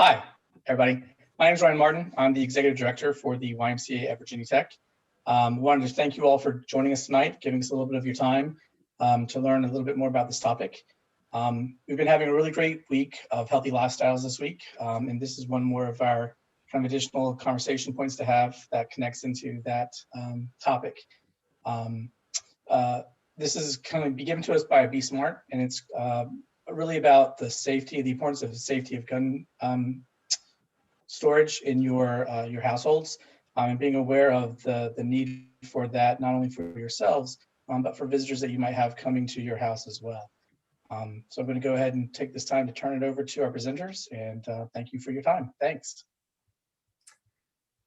Hi, everybody. My name is Ryan Martin. I'm the Executive Director for the YMCA at Virginia Tech. Wanted to thank you all for joining us tonight, giving us a little bit of your time to learn a little bit more about this topic. We've been having a really great week of healthy lifestyles this week, and this is one more of our kind of additional conversation points to have that connects into that topic. This is kind of be given to us by Be Smart, and it's really about the safety, the importance of the safety of gun storage in your households, and being aware of the need for that, not only for yourselves, but for visitors that you might have coming to your house as well. So I'm going to go ahead and take this time to turn it over to our presenters, and thank you for your time. Thanks.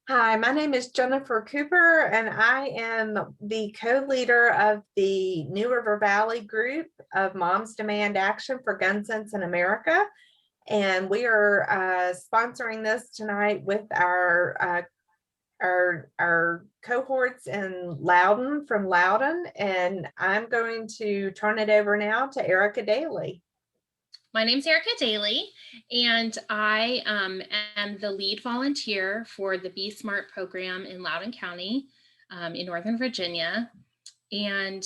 Hi, my name is Jennifer Cooper, and I am the co-leader of the New River Valley group of Moms Demand Action for Gun Sense in America. And we are sponsoring this tonight with our cohorts in Loudon from Loudon. And I'm going to turn it over now to Erica Daly. My name's Erica Daly, and I am the lead volunteer for the Be Smart program in Loudoun County in Northern Virginia. And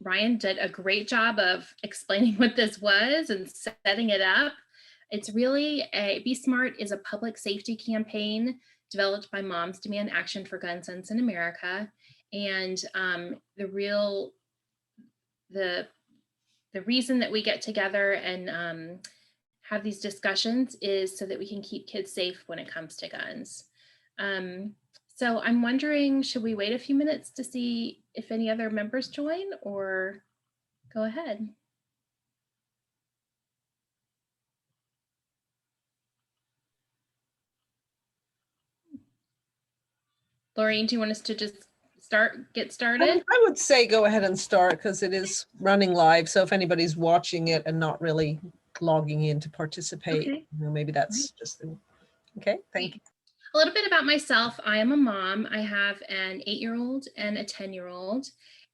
Ryan did a great job of explaining what this was and setting it up. It's really Be Smart is a public safety campaign developed by Moms Demand Action for Gun Sense in America. And the reason that we get together and have these discussions is so that we can keep kids safe when it comes to guns. So I'm wondering, should we wait a few minutes to see if any other members join, or go ahead? Laureen, do you want us to just get started? I would say go ahead and start, because it is running live. So if anybody's watching it and not really logging in to participate, Okay. Maybe that's just okay. Thank you. A little bit about myself. I am a mom. I have an 8-year-old and a 10-year-old.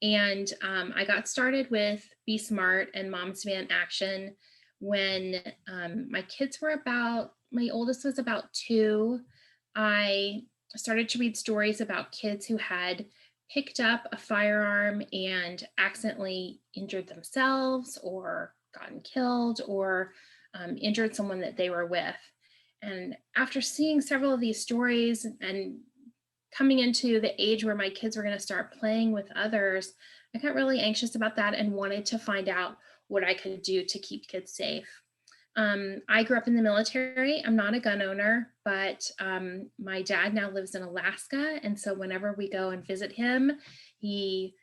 And I got started with Be Smart and Moms Demand Action when my kids were my oldest was about 2. I started to read stories about kids who had picked up a firearm and accidentally injured themselves or gotten killed or injured someone that they were with. And after seeing several of these stories and coming into the age where my kids were going to start playing with others, I got really anxious about that and wanted to find out what I could do to keep kids safe. I grew up in the military. I'm not a gun owner, but my dad now lives in Alaska. And so whenever we go and visit him, he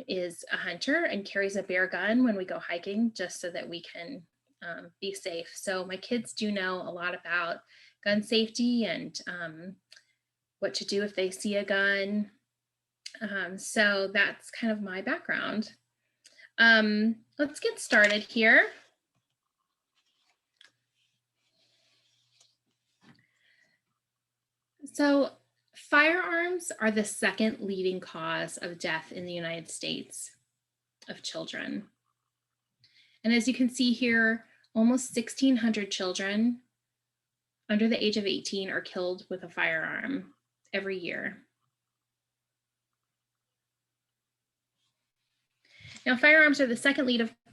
is a hunter and carries a bear gun when we go hiking, just so that we can be safe. So my kids do know a lot about gun safety and what to do if they see a gun. So that's kind of my background. Let's get started here. So firearms are the second leading cause of death in the United States of children. And as you can see here, almost 1,600 children under the age of 18 are killed with a firearm every year. Now, firearms are the second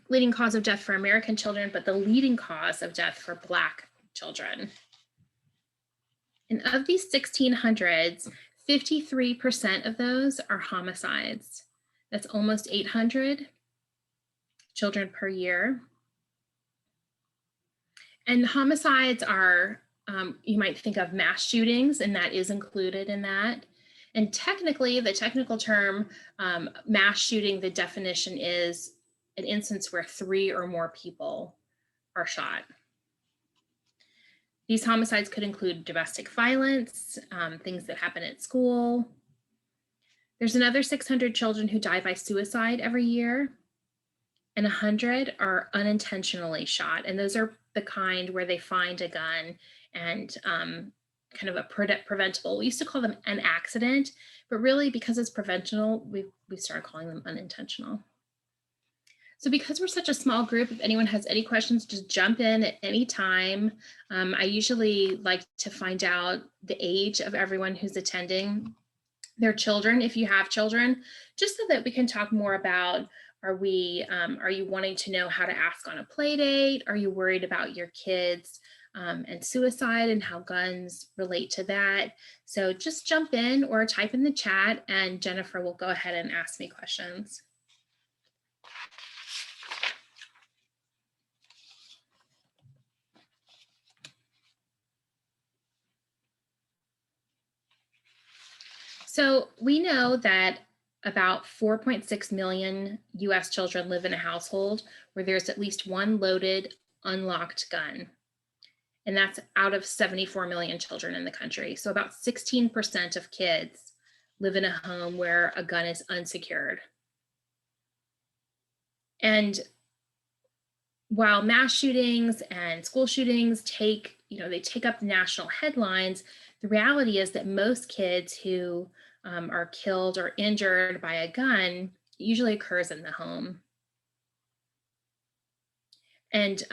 leading cause of death for American children, but the leading cause of death for Black children. And of these 1,600s, 53% of those are homicides. That's almost 800 children per year. And homicides are, you might think of mass shootings, and that is included in that. And technically, the technical term mass shooting, the definition is an instance where 3 or more people are shot. These homicides could include domestic violence, things that happen at school. There's another 600 children who die by suicide every year, and 100 are unintentionally shot. And those are the kind where they find a gun and kind of a preventable, we used to call them an accident, but really because it's preventable, we started calling them unintentional. So because we're such a small group, if anyone has any questions, just jump in at any time. I usually like to find out the age of everyone who's attending, their children, if you have children, just so that we can talk more about, are you wanting to know how to ask on a play date? Are you worried about your kids and suicide and how guns relate to that? So just jump in or type in the chat and Jennifer will go ahead and ask me questions. So we know that about 4.6 million US children live in a household where there's at least one loaded, unlocked gun. And that's out of 74 million children in the country. So about 16% of kids live in a home where a gun is unsecured. And while mass shootings and school shootings take up national headlines, the reality is that most kids who are killed or injured by a gun usually occurs in the home. And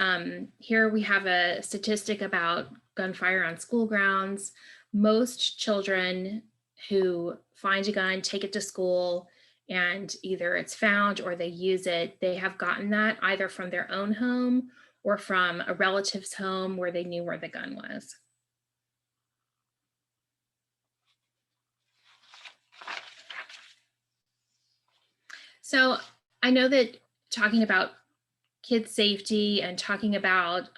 here we have a statistic about gunfire on school grounds. Most children who find a gun, take it to school, and either it's found or they use it, they have gotten that either from their own home or from a relative's home where they knew where the gun was. So I know that talking about kids' safety and talking about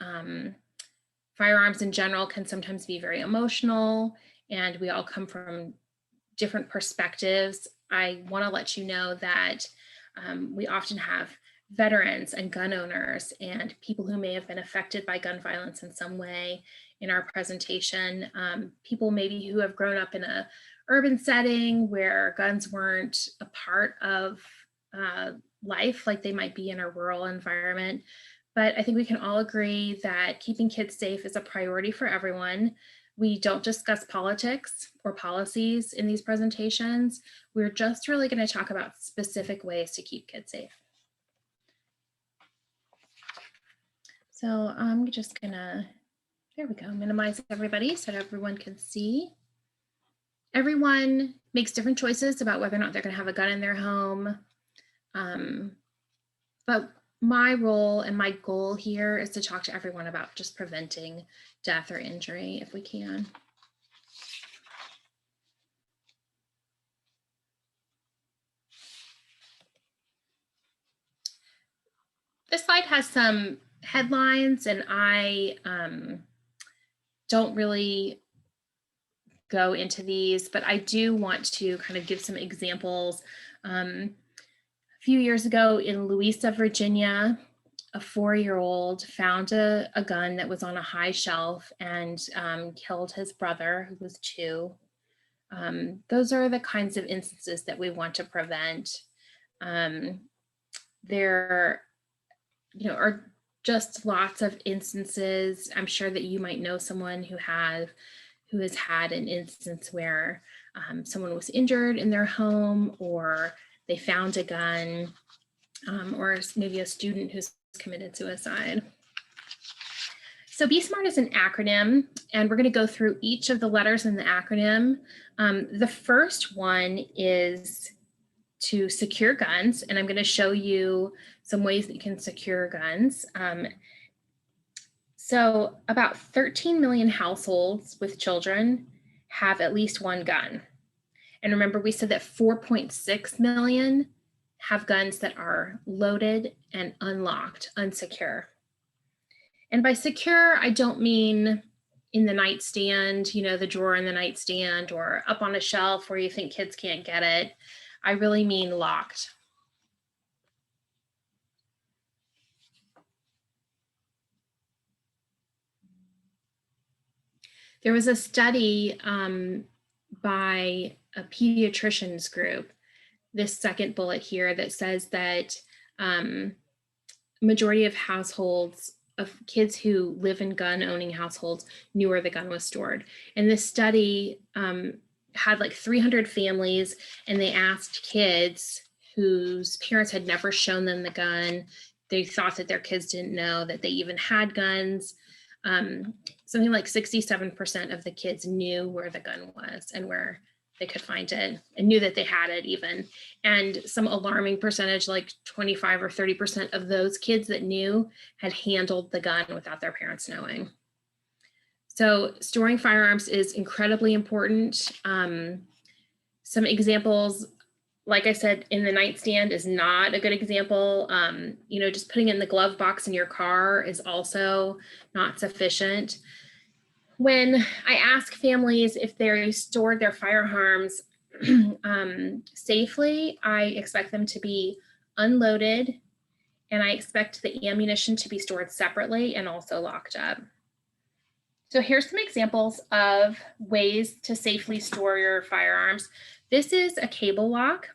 firearms in general can sometimes be very emotional, and we all come from different perspectives. I want to let you know that we often have veterans and gun owners and people who may have been affected by gun violence in some way in our presentation. People maybe who have grown up in a urban setting where guns weren't a part of life like they might be in a rural environment. But I think we can all agree that keeping kids safe is a priority for everyone. We don't discuss politics or policies in these presentations. We're just really going to talk about specific ways to keep kids safe. So I'm just gonna, there we go, minimize everybody so that everyone can see. Everyone makes different choices about whether or not they're gonna have a gun in their home. But my role and my goal here is to talk to everyone about just preventing death or injury if we can. This slide has some headlines, and I don't really go into these, but I do want to kind of give some examples. A few years ago in Louisa, Virginia, a 4-year-old found a gun that was on a high shelf and killed his brother, who was 2. Those are the kinds of instances that we want to prevent. There are just lots of instances. I'm sure that you might know someone who has had an instance where someone was injured in their home, or they found a gun, or maybe a student who's committed suicide. So Be Smart is an acronym, and we're going to go through each of the letters in the acronym. The first one is to secure guns, and I'm going to show you some ways that you can secure guns. So about 13 million households with children have at least one gun. And remember, we said that 4.6 million have guns that are loaded and unlocked, unsecure. And by secure, I don't mean in the nightstand, the drawer in the nightstand, or up on a shelf where you think kids can't get it. I really mean locked. There was a study by a pediatrician's group, this second bullet here, that says that majority of households of kids who live in gun owning households knew where the gun was stored. And this study had like 300 families, and they asked kids whose parents had never shown them the gun. They thought that their kids didn't know that they even had guns. Something like 67% of the kids knew where the gun was and where they could find it, and knew that they had it even. And some alarming percentage, like 25 or 30% of those kids that knew had handled the gun without their parents knowing. So storing firearms is incredibly important. Some examples, like I said, in the nightstand is not a good example. You know, just putting it in the glove box in your car is also not sufficient. When I ask families if they stored their firearms safely, I expect them to be unloaded, and I expect the ammunition to be stored separately and also locked up. So here's some examples of ways to safely store your firearms. This is a cable lock.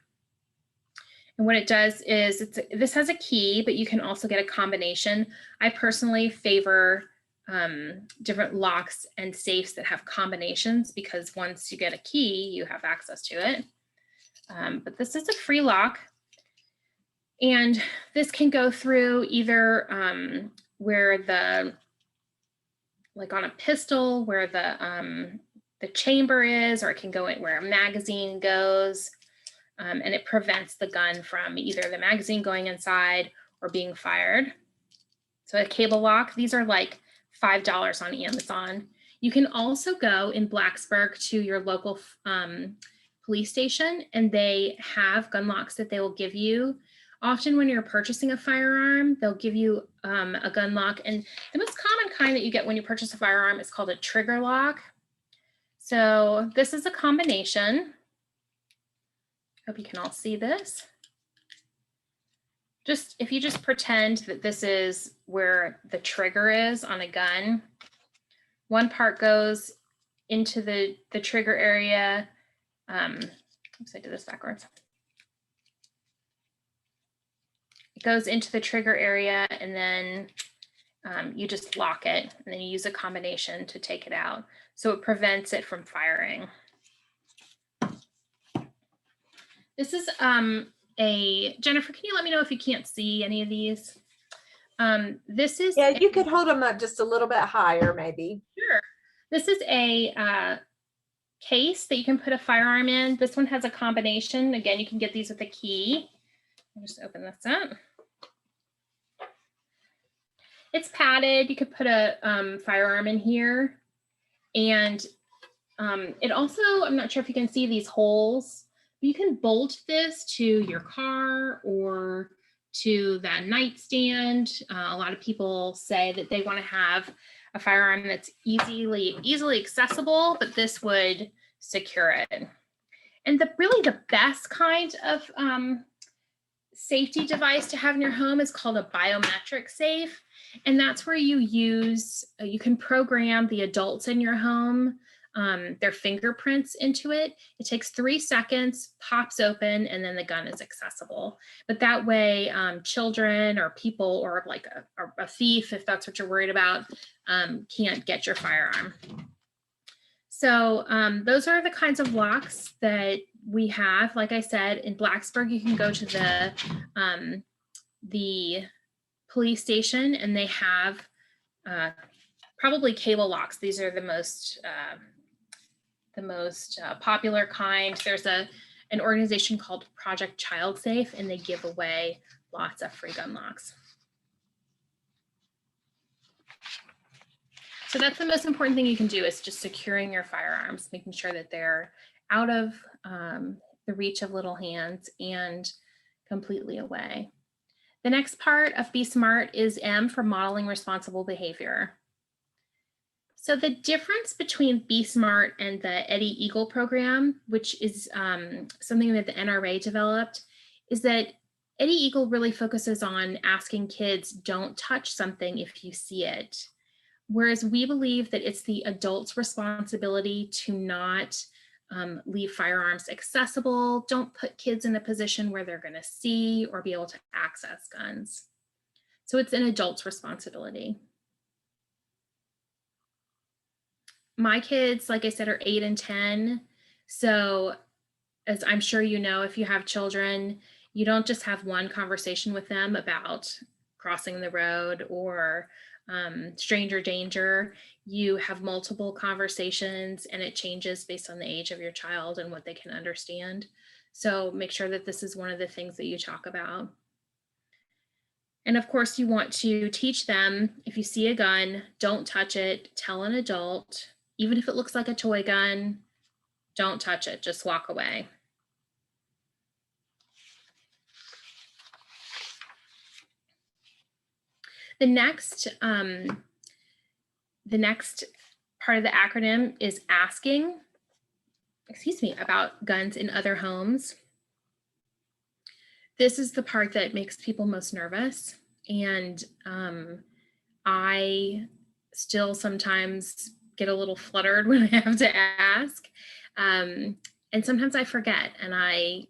And what it does is, this has a key, but you can also get a combination. I personally favor different locks and safes that have combinations, because once you get a key, you have access to it. But this is a free lock. And this can go through either where the, like on a pistol, where the chamber is, or it can go in where a magazine goes. And it prevents the gun from either the magazine going inside or being fired. So a cable lock, these are like $5 on Amazon. You can also go in Blacksburg to your local police station, and they have gun locks that they will give you. Often when you're purchasing a firearm, they'll give you a gun lock. And the most common kind that you get when you purchase a firearm is called a trigger lock. So this is a combination. Hope you can all see this. Just if you just pretend that this is where the trigger is on a gun, one part goes into the trigger area. Oops, I did this backwards. It goes into the trigger area, and then you just lock it, and then you use a combination to take it out. So it prevents it from firing. This is Jennifer, can you let me know if you can't see any of these? This is— Yeah, you could hold them up just a little bit higher, maybe. Sure. This is a case that you can put a firearm in. This one has a combination. Again, you can get these with a key. I'll just open this up. It's padded. You could put a firearm in here. And it also, I'm not sure if you can see these holes. You can bolt this to your car or to that nightstand. A lot of people say that they want to have a firearm that's easily accessible, but this would secure it. And really the best kind of safety device to have in your home is called a biometric safe. And that's where you can program the adults in your home, their fingerprints into it. It takes 3 seconds, pops open, and then the gun is accessible. But that way, children or people, or like a thief, if that's what you're worried about, can't get your firearm. So those are the kinds of locks that we have. Like I said, in Blacksburg, you can go to the police station, and they have probably cable locks. These are the most popular kind. There's an organization called Project Child Safe, and they give away lots of free gun locks. So that's the most important thing you can do, is just securing your firearms, making sure that they're out of the reach of little hands and completely away. The next part of Be Smart is M for modeling responsible behavior. So the difference between Be Smart and the Eddie Eagle program, which is something that the NRA developed, is that Eddie Eagle really focuses on asking kids, don't touch something if you see it. Whereas we believe that it's the adult's responsibility to not leave firearms accessible. Don't put kids in a position where they're going to see or be able to access guns. So it's an adult's responsibility. My kids, like I said, are 8 and 10. So as I'm sure you know, if you have children, You don't just have one conversation with them about crossing the road or stranger danger. You have multiple conversations, and it changes based on the age of your child and what they can understand. So make sure that this is one of the things that you talk about. And of course, you want to teach them, if you see a gun, don't touch it. Tell an adult, even if it looks like a toy gun, don't touch it, just walk away. The next part of the acronym is asking, about guns in other homes. This is the part that makes people most nervous. And I still sometimes get a little fluttered when I have to ask. And sometimes I forget and I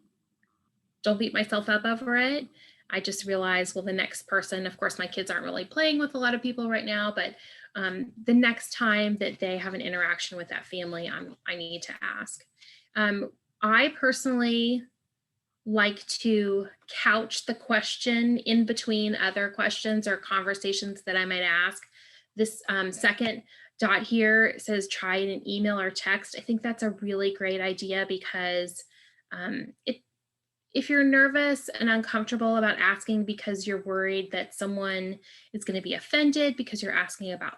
don't beat myself up over it. I just realize, well, the next person, of course, my kids aren't really playing with a lot of people right now, but the next time that they have an interaction with that family, I need to ask. I personally like to couch the question in between other questions or conversations that I might ask. This second dot here says try in an email or text. I think that's a really great idea because if you're nervous and uncomfortable about asking because you're worried that someone is going to be offended because you're asking about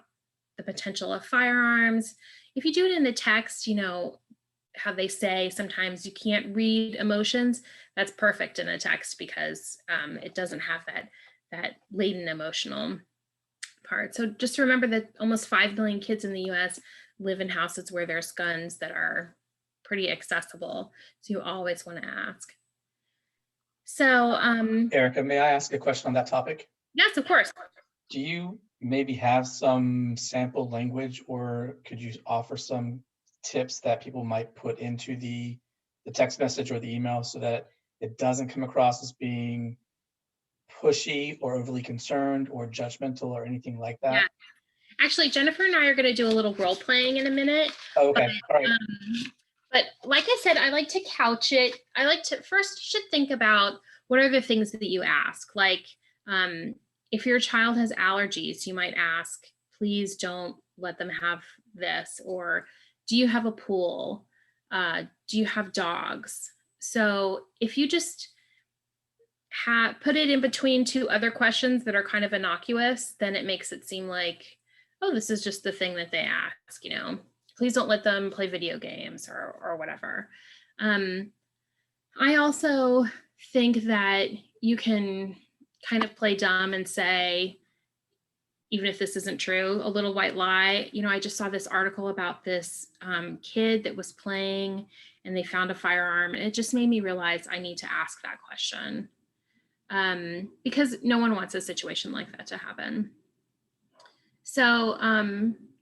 the potential of firearms, if you do it in the text, you know, how they say sometimes you can't read emotions, that's perfect in a text because it doesn't have that latent emotional part. So just remember that almost 5 million kids in the US live in houses where there's guns that are pretty accessible. So you always want to ask. So Erica, may I ask a question on that topic? Yes, of course. Do you maybe have some sample language, or could you offer some tips that people might put into the text message or the email so that it doesn't come across as being pushy or overly concerned or judgmental or anything like that? Yeah. Actually, Jennifer and I are going to do a little role playing in a minute. Oh, okay. All right. But like I said, I like to couch it. I like to first, you should think about what are the things that you ask. Like if your child has allergies, you might ask, please don't let them have this. Or do you have a pool? Do you have dogs? So if you just put it in between two other questions that are kind of innocuous, then it makes it seem like, oh, this is just the thing that they ask, you know, please don't let them play video games or whatever. I also think that you can kind of play dumb and say, even if this isn't true, a little white lie. You know, I just saw this article about this kid that was playing and they found a firearm, and it just made me realize I need to ask that question because no one wants a situation like that to happen. So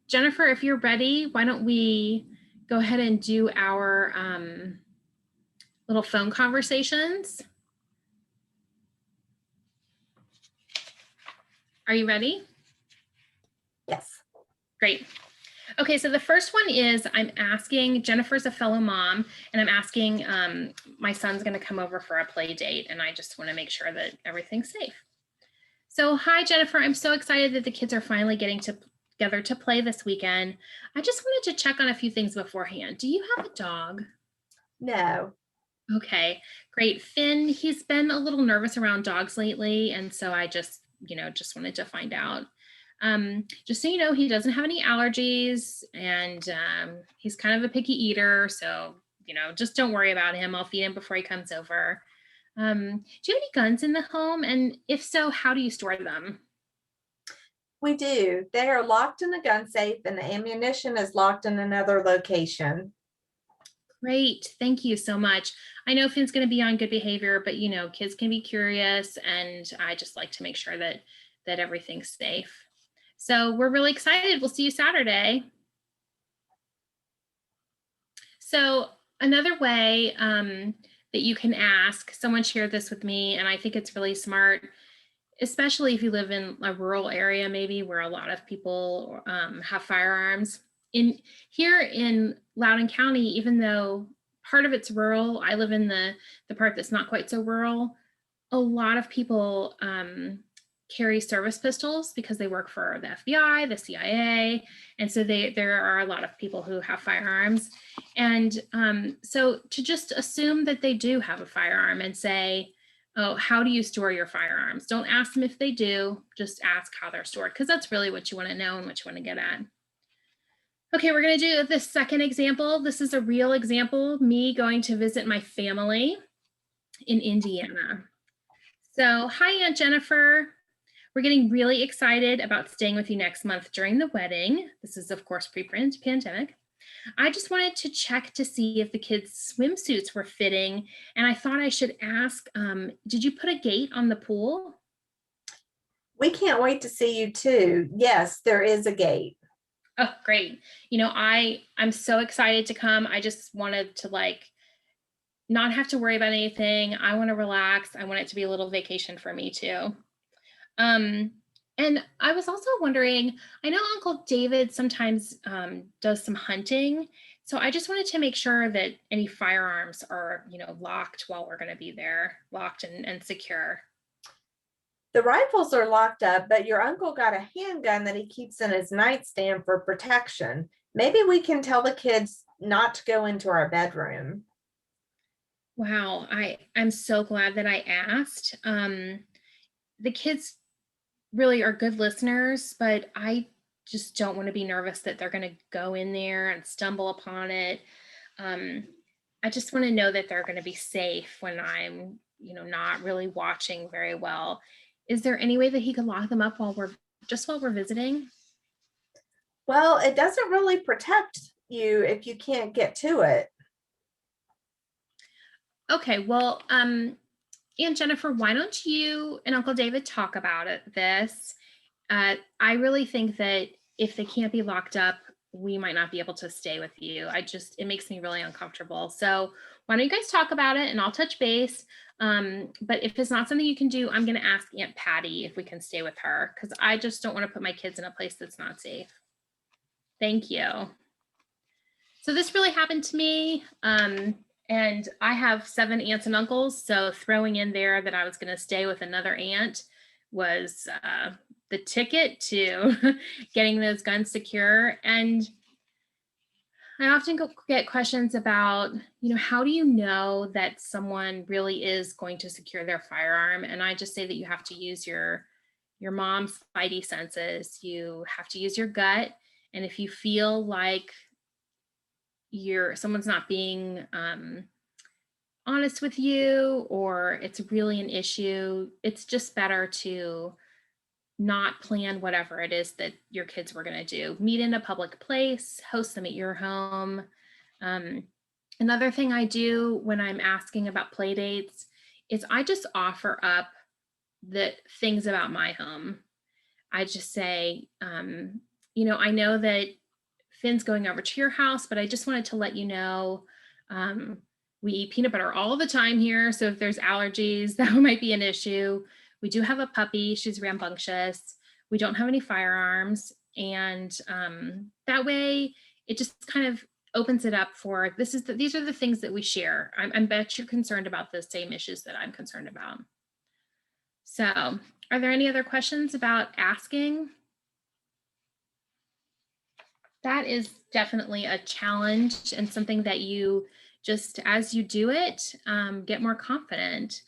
Jennifer, if you're ready, why don't we go ahead and do our little phone conversations. Are you ready? Yes. Great. Okay, so the first one is I'm asking, Jennifer's a fellow mom, and I'm asking my son's going to come over for a play date, and I just want to make sure that everything's safe. So hi, Jennifer. I'm so excited that the kids are finally getting together to play this weekend. I just wanted to check on a few things beforehand. Do you have a dog? No. Okay, great. Finn, he's been a little nervous around dogs lately, and so I just wanted to find out. Just so you know, he doesn't have any allergies, and he's kind of a picky eater, so just don't worry about him. I'll feed him before he comes over. Do you have any guns in the home? And if so, how do you store them? We do. They are locked in the gun safe, and the ammunition is locked in another location. Great. Thank you so much. I know Finn's going to be on good behavior, but kids can be curious, and I just like to make sure that everything's safe. So we're really excited. We'll see you Saturday. So another way that you can ask, someone shared this with me, and I think it's really smart, especially if you live in a rural area, maybe where a lot of people have firearms. Here in Loudoun County, even though part of it's rural, I live in the part that's not quite so rural. a lot of people carry service pistols because they work for the FBI, the CIA. And so there are a lot of people who have firearms. And so to just assume that they do have a firearm and say, oh, how do you store your firearms? Don't ask them if they do, just ask how they're stored, because that's really what you want to know and what you want to get at. Okay, we're going to do the second example. This is a real example, me going to visit my family in Indiana. So, hi, Aunt Jennifer. We're getting really excited about staying with you next month during the wedding. This is, of course, pre-pandemic. I just wanted to check to see if the kids' swimsuits were fitting, and I thought I should ask, did you put a gate on the pool? We can't wait to see you too. Yes, there is a gate. Oh, great. You know, I'm so excited to come. I just wanted to not have to worry about anything. I want to relax. I want it to be a little vacation for me too. And I was also wondering, I know Uncle David sometimes does some hunting. So I just wanted to make sure that any firearms are, locked while we're going to be there, locked and secure. The rifles are locked up, but your uncle got a handgun that he keeps in his nightstand for protection. Maybe we can tell the kids not to go into our bedroom. Wow, I'm so glad that I asked. The kids really are good listeners, but I just don't want to be nervous that they're going to go in there and stumble upon it. I just want to know that they're going to be safe when I'm, not really watching very well. Is there any way that he could lock them up while we're visiting? Well, it doesn't really protect you if you can't get to it. Okay, well, Aunt Jennifer, why don't you and Uncle David talk about this? I really think that if they can't be locked up, we might not be able to stay with you. It makes me really uncomfortable. So why don't you guys talk about it and I'll touch base. But if it's not something you can do, I'm going to ask Aunt Patty if we can stay with her, because I just don't want to put my kids in a place that's not safe. Thank you. So this really happened to me. And I have 7 aunts and uncles. So throwing in there that I was going to stay with another aunt was the ticket to getting those guns secure. And I often get questions about, how do you know that someone really is going to secure their firearm? And I just say that you have to use your mom's spidey senses. You have to use your gut. And if you feel like someone's not being honest with you, or it's really an issue, it's just better to not plan whatever it is that your kids were going to do. Meet in a public place, host them at your home. Another thing I do when I'm asking about play dates is I just offer up the things about my home. I just say, I know that Finn's going over to your house, but I just wanted to let you know, we eat peanut butter all the time here. So if there's allergies, that might be an issue. We do have a puppy. She's rambunctious. We don't have any firearms. And that way it just kind of opens it up for, these are the things that we share. I bet you're concerned about the same issues that I'm concerned about. So are there any other questions about asking? That is definitely a challenge and something that you just, as you do it, get more confident.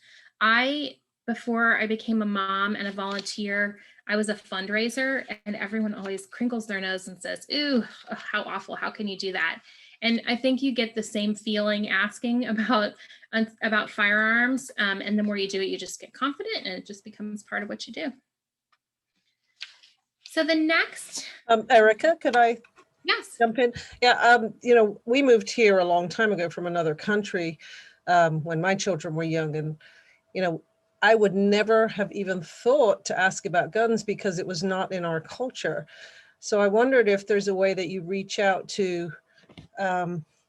Before I became a mom and a volunteer, I was a fundraiser, and everyone always crinkles their nose and says, "Ooh, how awful, how can you do that?" And I think you get the same feeling asking about firearms, and the more you do it, you just get confident and it just becomes part of what you do. So the next. Erica, could I Yes. jump in? Yeah, we moved here a long time ago from another country when my children were young, and, I would never have even thought to ask about guns because it was not in our culture. So I wondered if there's a way that you reach out to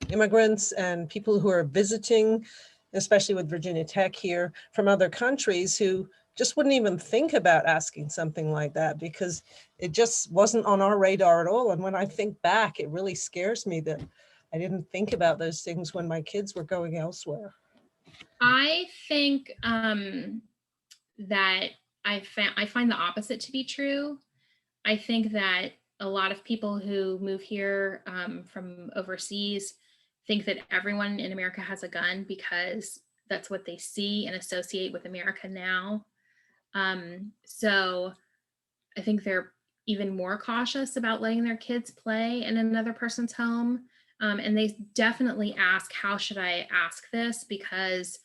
immigrants and people who are visiting, especially with Virginia Tech here, from other countries who just wouldn't even think about asking something like that because it just wasn't on our radar at all. And when I think back, it really scares me that I didn't think about those things when my kids were going elsewhere. I think that I find the opposite to be true. I think that a lot of people who move here from overseas think that everyone in America has a gun because that's what they see and associate with America now. So I think they're even more cautious about letting their kids play in another person's home. And they definitely ask, how should I ask this? Because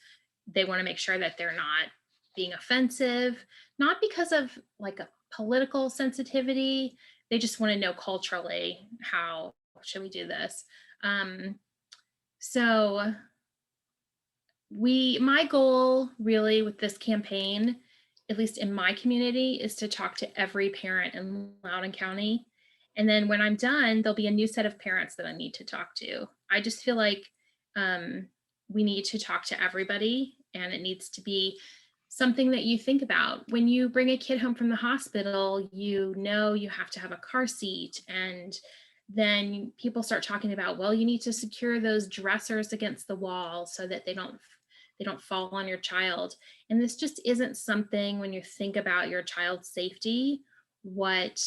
they want to make sure that they're not being offensive, not because of like a political sensitivity. They just want to know culturally, how should we do this? So my goal really with this campaign, at least in my community, is to talk to every parent in Loudoun County. And then when I'm done, there'll be a new set of parents that I need to talk to. I just feel like we need to talk to everybody, and it needs to be something that you think about. When you bring a kid home from the hospital, you know you have to have a car seat, and then people start talking about, well, you need to secure those dressers against the wall so that they don't fall on your child. And this just isn't something, when you think about your child's safety, what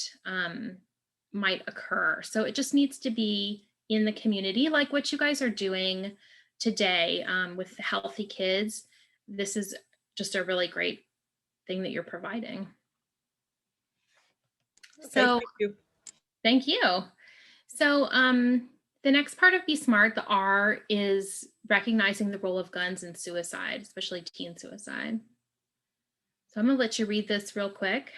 might occur. So it just needs to be in the community, like what you guys are doing today with Healthy Kids. This is just a really great thing that you're providing. Okay, So thank you. thank you. So the next part of Be Smart, the R, is recognizing the role of guns in suicide, especially teen suicide. So I'm gonna let you read this real quick.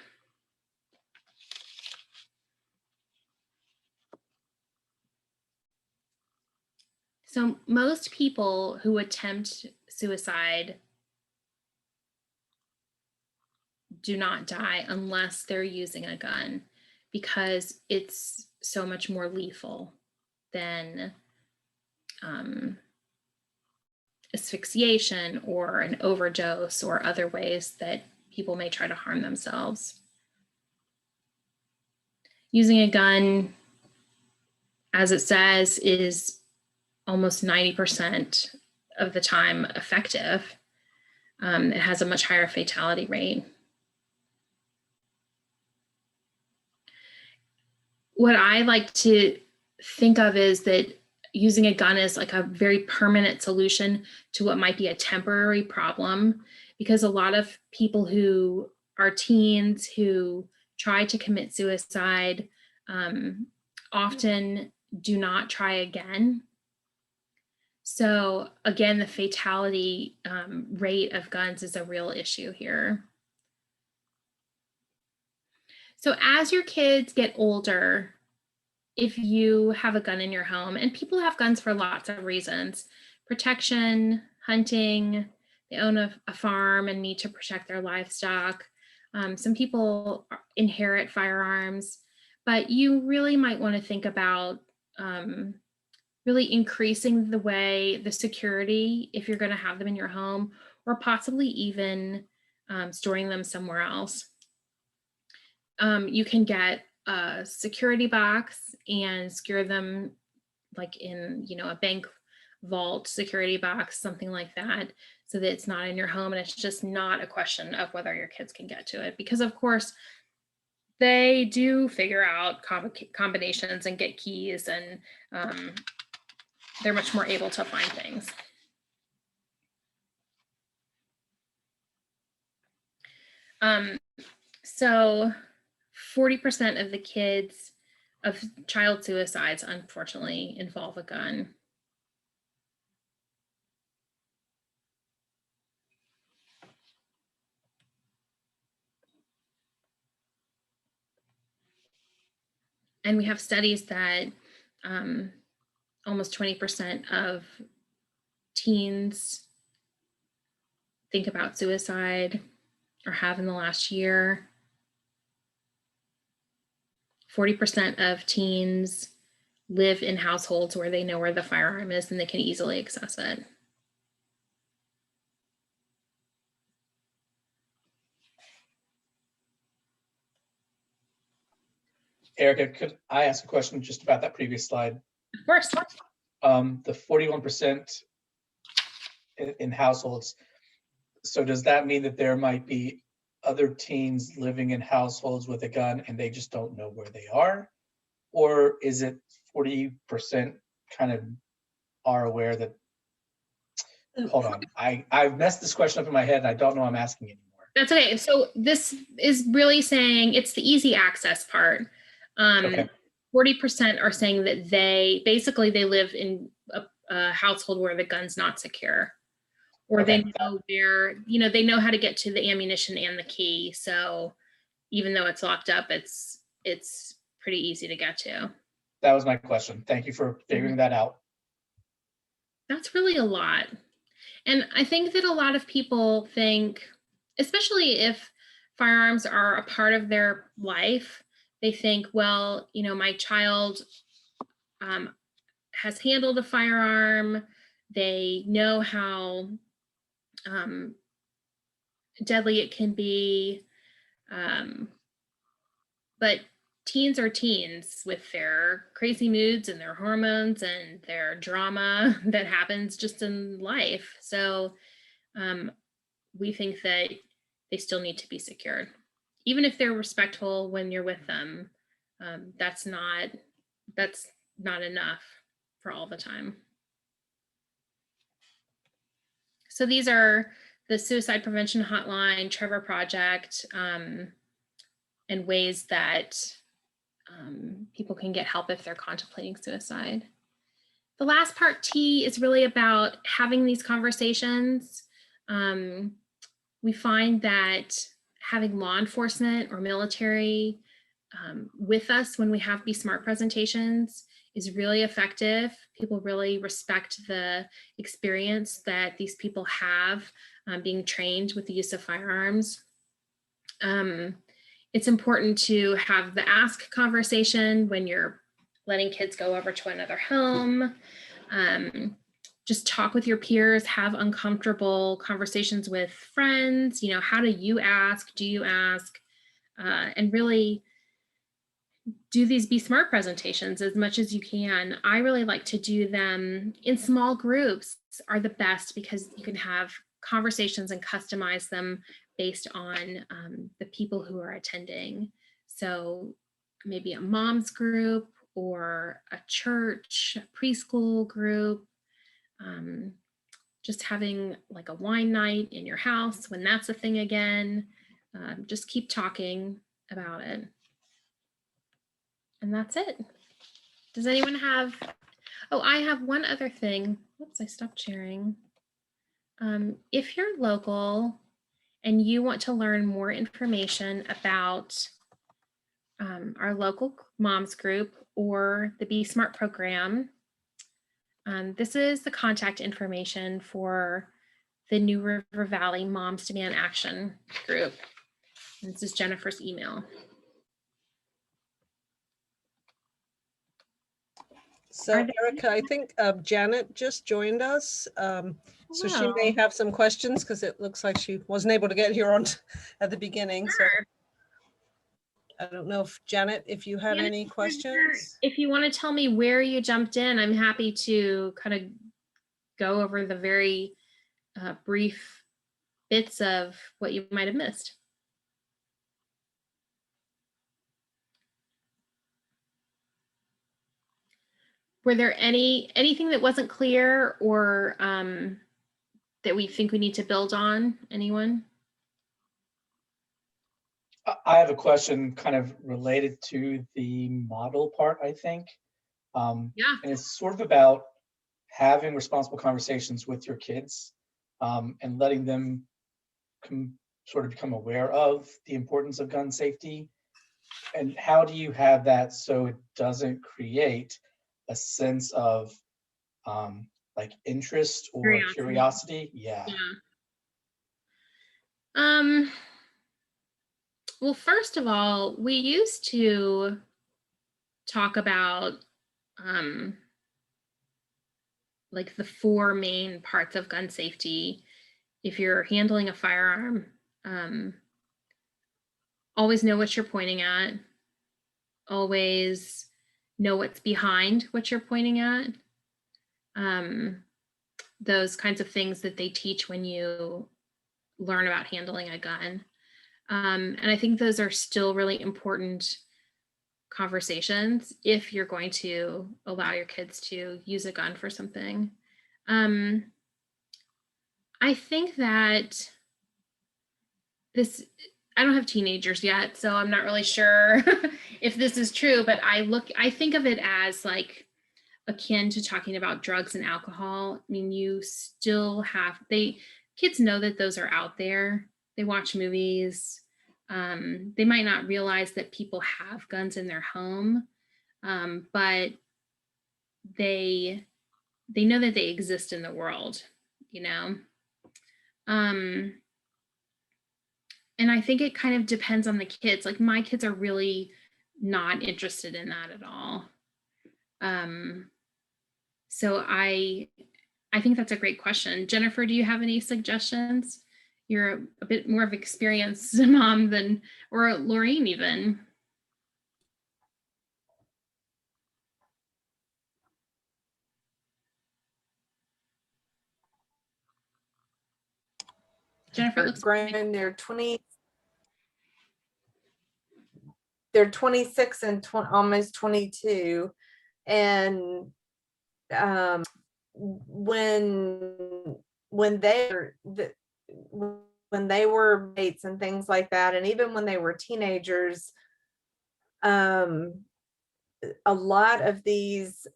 So most people who attempt suicide do not die unless they're using a gun, because it's so much more lethal than asphyxiation or an overdose or other ways that people may try to harm themselves. Using a gun, as it says, is almost 90% of the time effective. It has a much higher fatality rate. What I like to think of is that using a gun is like a very permanent solution to what might be a temporary problem, because a lot of people who are teens who try to commit suicide often do not try again. So again, the fatality rate of guns is a real issue here. So as your kids get older, if you have a gun in your home, and people have guns for lots of reasons, protection, hunting, they own a farm and need to protect their livestock. Some people inherit firearms, but you really might want to think about really increasing the security if you're going to have them in your home, or possibly even storing them somewhere else. You can get a security box and secure them like in, a bank vault security box, something like that, so that it's not in your home and it's just not a question of whether your kids can get to it, because of course they do figure out combinations and get keys, and they're much more able to find things. So 40% of the kids of child suicides, unfortunately, involve a gun. And we have studies that almost 20% of teens think about suicide or have in the last year. 40% of teens live in households where they know where the firearm is and they can easily access it. Erica, could I ask a question just about that previous slide? Of course. The 41% in households. So does that mean that there might be other teens living in households with a gun and they just don't know where they are? Or is it 40% kind of are aware that, hold on, I've messed this question up in my head and I don't know I'm asking anymore. That's okay. So this is really saying it's the easy access part. Okay. 40% are saying that they live in a household where the gun's not secure, or Okay. they know where, they know how to get to the ammunition and the key. So even though it's locked up, it's pretty easy to get to. That was my question. Thank you for figuring that out. That's really a lot. And I think that a lot of people think, especially if firearms are a part of their life, they think, well, my child has handled a firearm. They know how deadly it can be. But teens are teens with their crazy moods and their hormones and their drama that happens just in life. So we think that they still need to be secured. Even if they're respectful when you're with them, that's not enough for all the time. So these are the Suicide Prevention Hotline, Trevor Project, and ways that people can get help if they're contemplating suicide. The last part, T, is really about having these conversations. We find that having law enforcement or military with us when we have Be Smart presentations is really effective. People really respect the experience that these people have being trained with the use of firearms. It's important to have the ask conversation when you're letting kids go over to another home. Just talk with your peers, have uncomfortable conversations with friends. How do you ask? Do you ask? And really do these Be Smart presentations as much as you can. I really like to do them in small groups, are the best, because you can have conversations and customize them based on the people who are attending. So maybe a mom's group or a church, a preschool group, just having like a wine night in your house when that's a thing again. Just keep talking about it. And that's it. Does anyone have, I have one other thing. Whoops, I stopped sharing. If you're local and you want to learn more information about our local moms group or the Be Smart program, this is the contact information for the New River Valley Moms Demand Action group. And this is Jennifer's email. So Erica, I think Janet just joined us. So she may have some questions because it looks like she wasn't able to get here on at the beginning. Sure. So I don't know if Janet, if you had any questions. If you want to tell me where you jumped in, I'm happy to kind of go over the very brief bits of what you might have missed. Were there anything that wasn't clear or that we think we need to build on? Anyone? I have a question kind of related to the model part, I think. Yeah. And it's sort of about having responsible conversations with your kids and letting them sort of become aware of the importance of gun safety. And how do you have that so it doesn't create a sense of like interest or curiosity? Yeah. Well, first of all, we used to talk about like the 4 main parts of gun safety. If you're handling a firearm, always know what you're pointing at. Always know what's behind what you're pointing at. Those kinds of things that they teach when you learn about handling a gun. And I think those are still really important conversations if you're going to allow your kids to use a gun for something. I think that I don't have teenagers yet, so I'm not really sure if this is true, but I think of it as like akin to talking about drugs and alcohol. I mean, you still have, kids know that those are out there. They watch movies. They might not realize that people have guns in their home, but they know that they exist in the world, you know? And I think it kind of depends on the kids. Like my kids are really not interested in that at all. So I think that's a great question. Jennifer, do you have any suggestions? You're a bit more of an experienced mom than, or Laureen even. Jennifer, it looks grown. They're 26 and almost 22, and when they were mates and things like that, and even when they were teenagers, a lot of these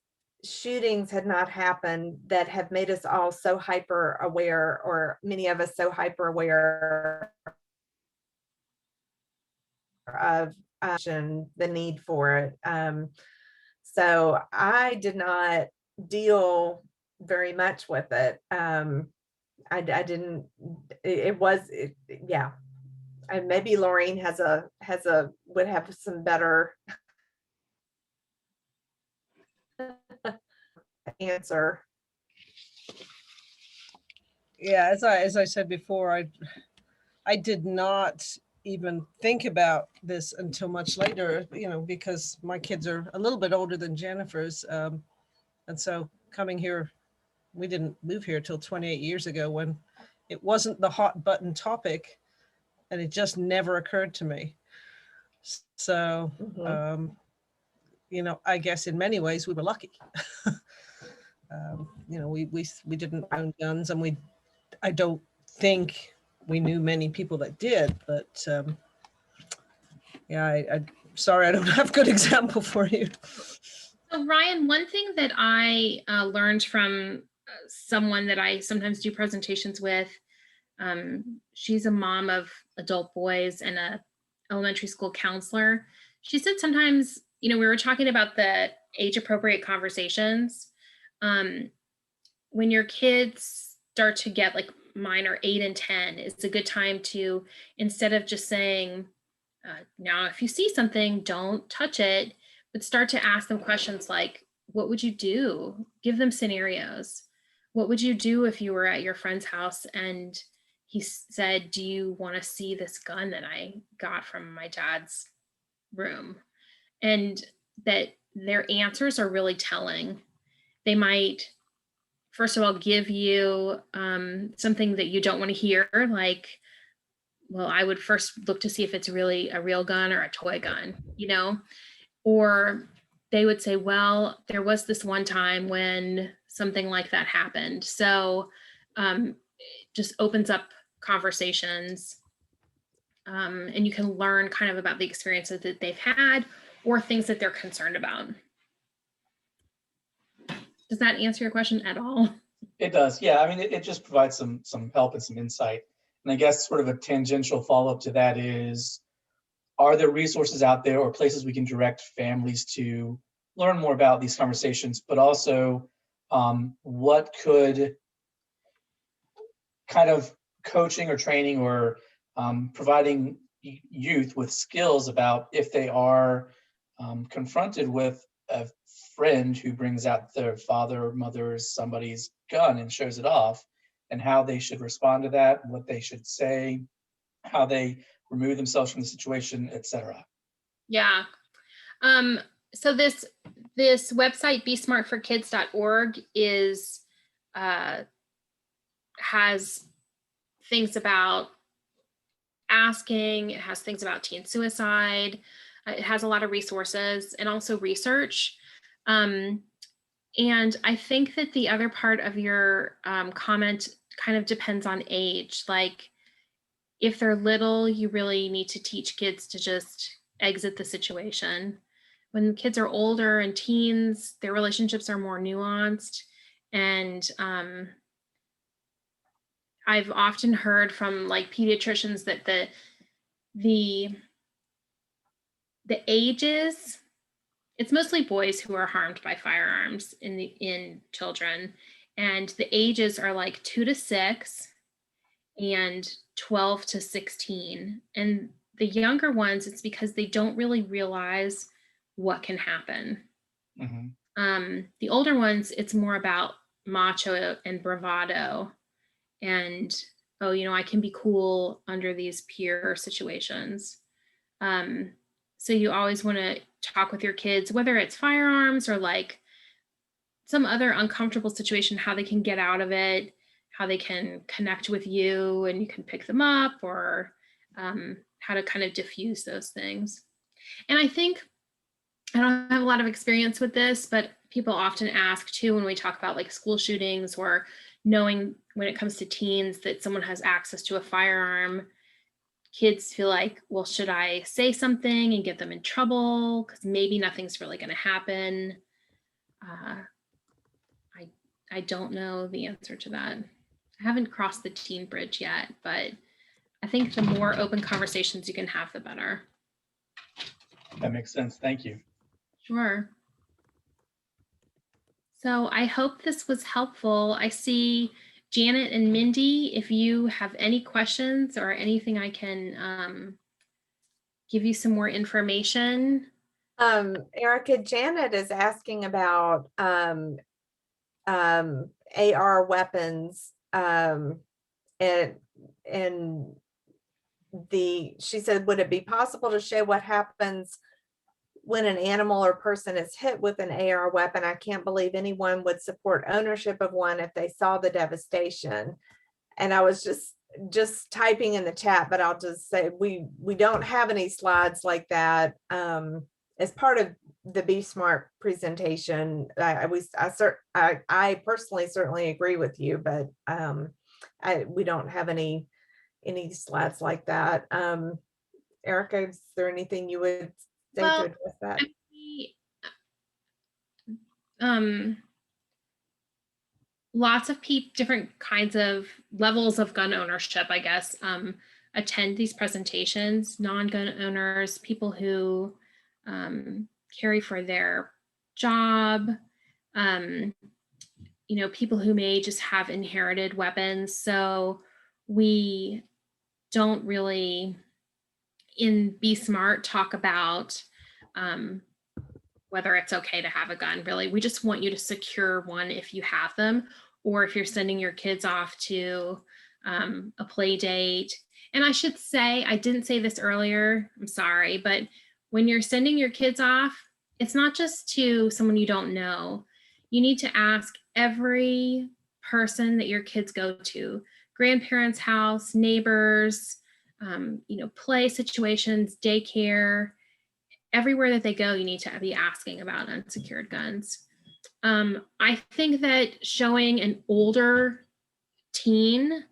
shootings had not happened that have made us all so hyper aware, or many of us so hyper aware of the need for it. So I did not deal very much with it. I didn't, yeah. And maybe Laureen would have some better answer. Yeah, as I said before, I did not even think about this until much later, because my kids are a little bit older than Jennifer's. And so coming here, we didn't move here till 28 years ago, when it wasn't the hot button topic, and it just never occurred to me. So, I guess in many ways we were lucky. We didn't own guns, and I don't think we knew many people that did, but yeah, I'm sorry, I don't have a good example for you. So Ryan, one thing that I learned from someone that I sometimes do presentations with, she's a mom of adult boys and a elementary school counselor. She said sometimes, we were talking about the age appropriate conversations. When your kids start to get, like mine are 8 and 10, it's a good time to, instead of just saying, now if you see something, don't touch it, but start to ask them questions like, what would you do? Give them scenarios. What would you do if you were at your friend's house and he said, do you want to see this gun that I got from my dad's room? And that their answers are really telling. They might, first of all, give you something that you don't want to hear, like, well, I would first look to see if it's really a real gun or a toy gun, or they would say, well, there was this one time when something like that happened. So it just opens up conversations, and you can learn kind of about the experiences that they've had or things that they're concerned about. Does that answer your question at all? It does. Yeah. I mean, it just provides some help and some insight. And I guess sort of a tangential follow-up to that is, are there resources out there or places we can direct families to learn more about these conversations, but also what could kind of coaching or training or providing youth with skills about if they are confronted with a friend who brings out their father or mother's, somebody's gun and shows it off, and how they should respond to that, what they should say, how they remove themselves from the situation, etc. Yeah. So this website, besmartforkids.org, is has things about asking. It has things about teen suicide. It has a lot of resources and also research. And I think that the other part of your comment kind of depends on age. Like if they're little, you really need to teach kids to just exit the situation. When kids are older and teens, their relationships are more nuanced. And I've often heard from like pediatricians that the ages, it's mostly boys who are harmed by firearms in children, and the ages are like 2 to 6 and 12 to 16. And the younger ones, it's because they don't really realize what can happen. The older ones, it's more about macho and bravado, and oh, you know, I can be cool under these peer situations. So you always want to talk with your kids, whether it's firearms or like some other uncomfortable situation, how they can get out of it, how they can connect with you and you can pick them up, or how to kind of diffuse those things. And I think, I don't have a lot of experience with this, but people often ask too, when we talk about like school shootings or knowing when it comes to teens that someone has access to a firearm, kids feel like, well, should I say something and get them in trouble? Because maybe nothing's really going to happen. I don't know the answer to that. I haven't crossed the teen bridge yet, but I think the more open conversations you can have, the better. That makes sense. Thank you. Sure. So I hope this was helpful. I see Janet and Mindy, if you have any questions or anything I can give you some more information. Erica, Janet is asking about AR weapons, and she said, would it be possible to show what happens when an animal or person is hit with an AR weapon? I can't believe anyone would support ownership of one if they saw the devastation. And I was just typing in the chat, but I'll just say we don't have any slides like that as part of the Be Smart presentation. I personally certainly agree with you, but we don't have any slides like that. Erica, is there anything you would say to address that? Lots of different kinds of levels of gun ownership, I guess, attend these presentations. Non-gun owners, people who carry for their job, you know, people who may just have inherited weapons. So we don't really, in Be Smart, talk about whether it's okay to have a gun. Really, we just want you to secure one if you have them, or if you're sending your kids off to a play date. And I should say, I didn't say this earlier, I'm sorry, but when you're sending your kids off, it's not just to someone you don't know. You need to ask every person that your kids go to, grandparents' house, neighbors, you know, play situations, daycare, everywhere that they go, you need to be asking about unsecured guns. I think that showing an older teen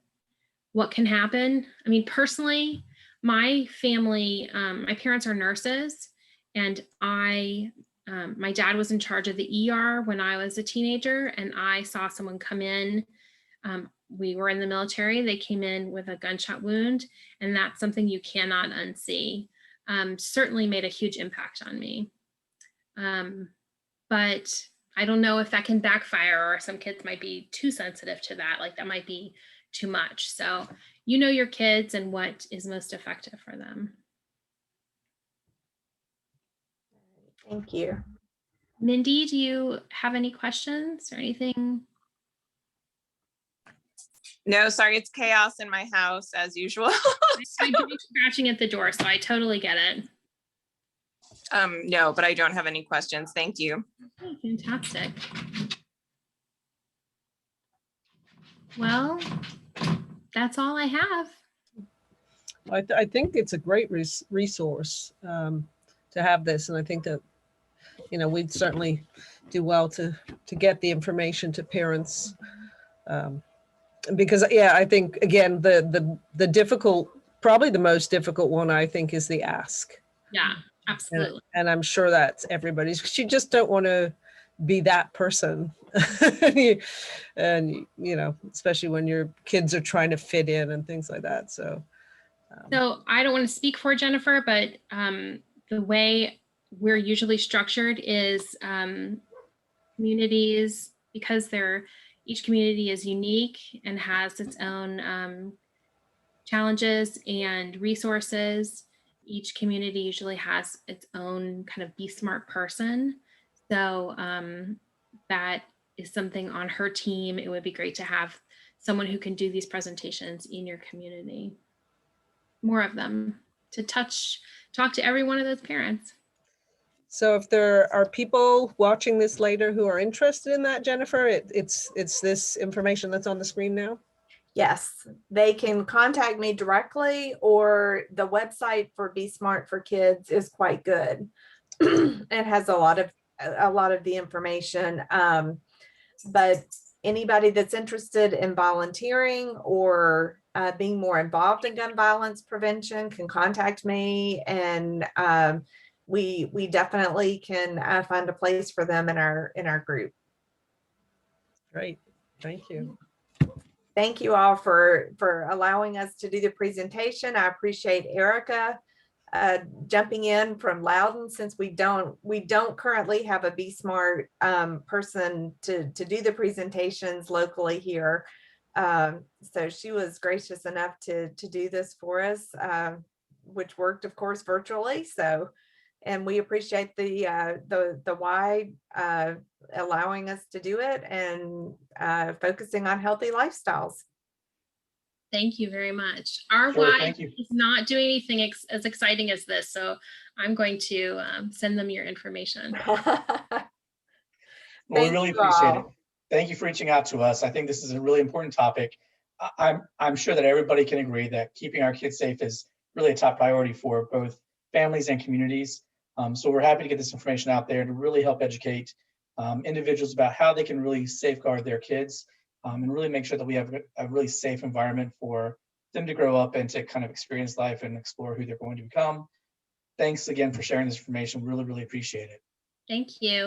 what can happen. I mean, personally, my family, my parents are nurses, and my dad was in charge of the ER when I was a teenager, and I saw someone come in. We were in the military. They came in with a gunshot wound, and that's something you cannot unsee. Certainly made a huge impact on me. But I don't know if that can backfire, or some kids might be too sensitive to that. Like that might be too much. So you know your kids and what is most effective for them. Thank you. Mindy, do you have any questions or anything? No, sorry, it's chaos in my house as usual. I'm scratching at the door, so I totally get it. No, but I don't have any questions. Thank you. Okay, fantastic. Well, that's all I have. I think it's a great resource to have this. And I think that, we'd certainly do well to get the information to parents. Because, yeah, I think, again, the difficult, probably the most difficult one, I think, is the ask. Yeah, absolutely. And I'm sure that's everybody's, because you just don't want to be that person. And, especially when your kids are trying to fit in and things like that. So I don't want to speak for Jennifer, but the way we're usually structured is communities, because each community is unique and has its own challenges and resources. Each community usually has its own kind of Be Smart person. So that is something on her team. It would be great to have someone who can do these presentations in your community. More of them to talk to every one of those parents. So if there are people watching this later who are interested in that, Jennifer, it's this information that's on the screen now? Yes, they can contact me directly, or the website for Be Smart for Kids is quite good. It has a lot of the information. But anybody that's interested in volunteering or being more involved in gun violence prevention can contact me, and we definitely can find a place for them in our group. Great, thank you. Thank you all for allowing us to do the presentation. I appreciate Erica jumping in from Loudon, since we don't currently have a Be Smart person to do the presentations locally here. So she was gracious enough to do this for us, which worked, of course, virtually. So, and we appreciate the Y allowing us to do it and focusing on healthy lifestyles. Thank you very much. Our Sure, Y thank you. is not doing anything as exciting as this, so I'm going to send them your information. Well, we really appreciate it. Thank you for reaching out to us. I think this is a really important topic. I'm sure that everybody can agree that keeping our kids safe is really a top priority for both families and communities. So we're happy to get this information out there to really help educate individuals about how they can really safeguard their kids and really make sure that we have a really safe environment for them to grow up and to kind of experience life and explore who they're going to become. Thanks again for sharing this information. Really, really appreciate it. Thank you.